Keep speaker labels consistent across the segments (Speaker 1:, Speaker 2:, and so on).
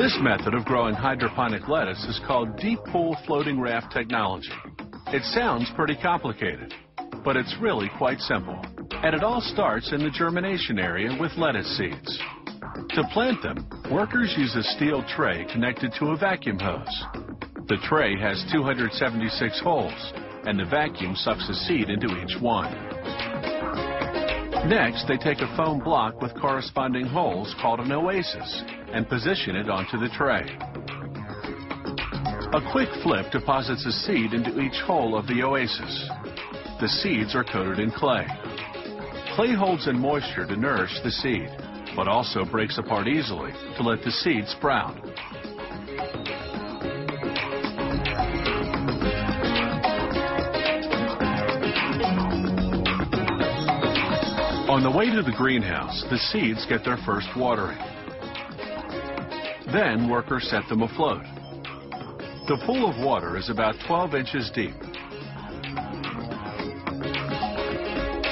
Speaker 1: This method of growing hydroponic lettuce is called deep pool floating raft technology. It sounds pretty complicated, but it's really quite simple. And it all starts in the germination area with lettuce seeds. To plant them, workers use a steel tray connected to a vacuum hose. The tray has 276 holes, and the vacuum sucks a seed into each one. Next, they take a foam block with corresponding holes called an oasis and position it onto the tray. A quick flip deposits a seed into each hole of the oasis. The seeds are coated in clay. Clay holds in moisture to nourish the seed, but also breaks apart easily to let the seed sprout. On the way to the greenhouse, the seeds get their first watering. Then workers set them afloat. The pool of water is about 12 inches deep.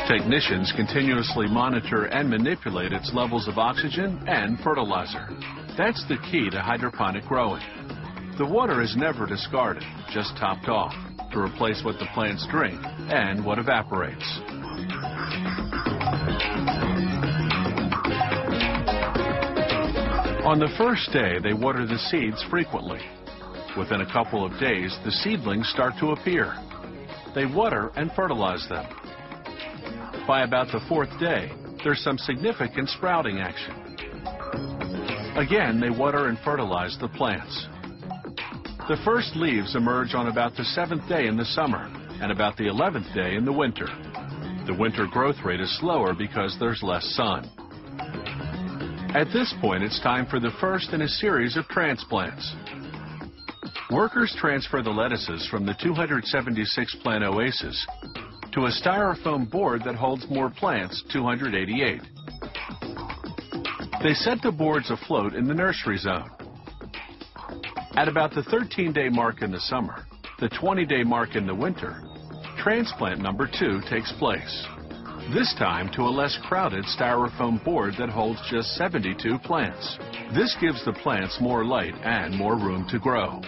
Speaker 1: Technicians continuously monitor and manipulate its levels of oxygen and fertilizer. That's the key to hydroponic growing. The water is never discarded, just topped off to replace what the plants drink and what evaporates. On the first day, they water the seeds frequently. Within a couple of days, the seedlings start to appear. They water and fertilize them. By about the fourth day, there's some significant sprouting action. Again, they water and fertilize the plants. The first leaves emerge on about the 7th day in the summer and about the 11th day in the winter. The winter growth rate is slower because there's less sun. At this point, it's time for the first in a series of transplants. Workers transfer the lettuces from the 276 plant oasis to a styrofoam board that holds more plants, 288. They set the boards afloat in the nursery zone. At about the 13-day mark in the summer, the 20-day mark in the winter, transplant number 2 takes place. This time to a less crowded styrofoam board that holds just 72 plants. This gives the plants more light and more room to grow.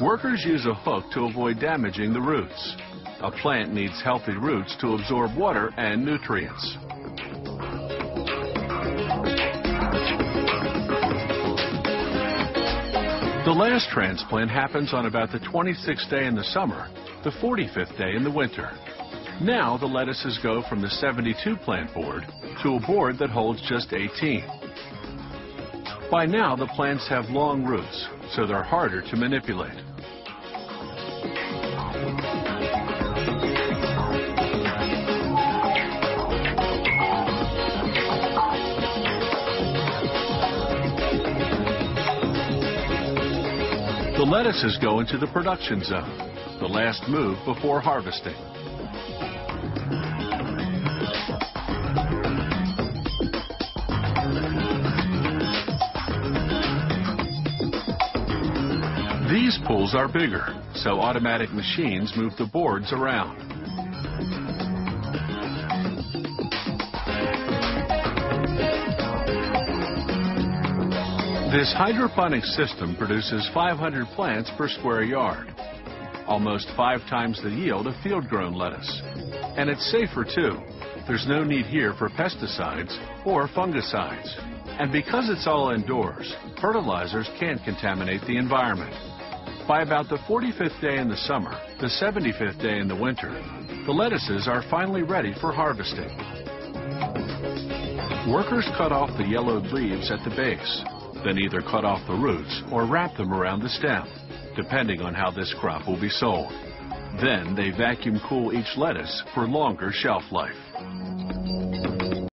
Speaker 1: Workers use a hook to avoid damaging the roots. A plant needs healthy roots to absorb water and nutrients. The last transplant happens on about the 26th day in the summer, the 45th day in the winter. Now the lettuces go from the 72 plant board to a board that holds just 18. By now the plants have long roots, so they're harder to manipulate. The lettuces go into the production zone, the last move before harvesting. These pools are bigger, so automatic machines move the boards around. This hydroponic system produces 500 plants per square yard, almost 5 times the yield of field-grown lettuce. And it's safer too. There's no need here for pesticides or fungicides. And because it's all indoors, fertilizers can't contaminate the environment. By about the 45th day in the summer, the 75th day in the winter, the lettuces are finally ready for harvesting. Workers cut off the yellowed leaves at the base, then either cut off the roots or wrap them around the stem, depending on how this crop will be sold. Then they vacuum cool each lettuce for longer shelf life.